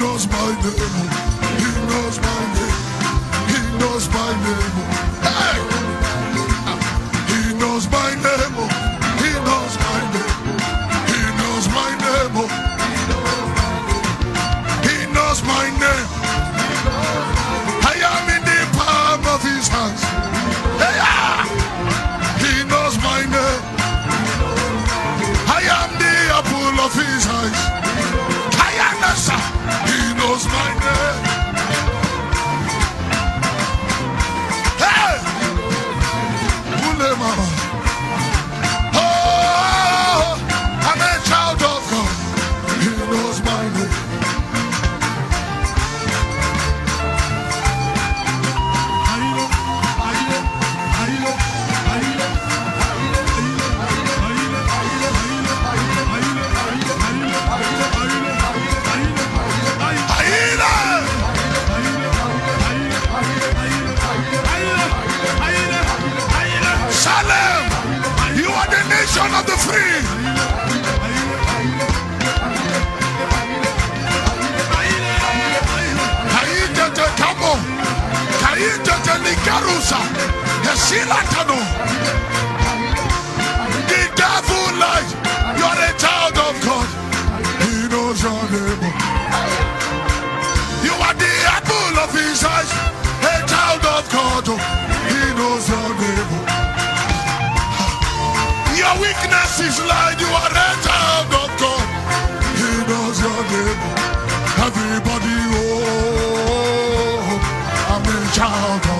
knows my name. He knows my name. He knows my name. Hey! He knows my name. He knows my name. He knows my name. He knows my name. I am in the palm of his hands. Hey! He knows my name. I am the apple of his eyes. He knows my name. Hey! Oh, I'm a child of God. He knows my name. Salem, you are the nation of the free. Kaita Kamo, Kaita Nikarusa, Hesilatano. The devil lies. You are a child of God. He knows your name. You are the apple of his eyes. A child of God. He knows your name. Your weakness is like you are a child of God. He knows your name. Everybody, oh, I'm a child of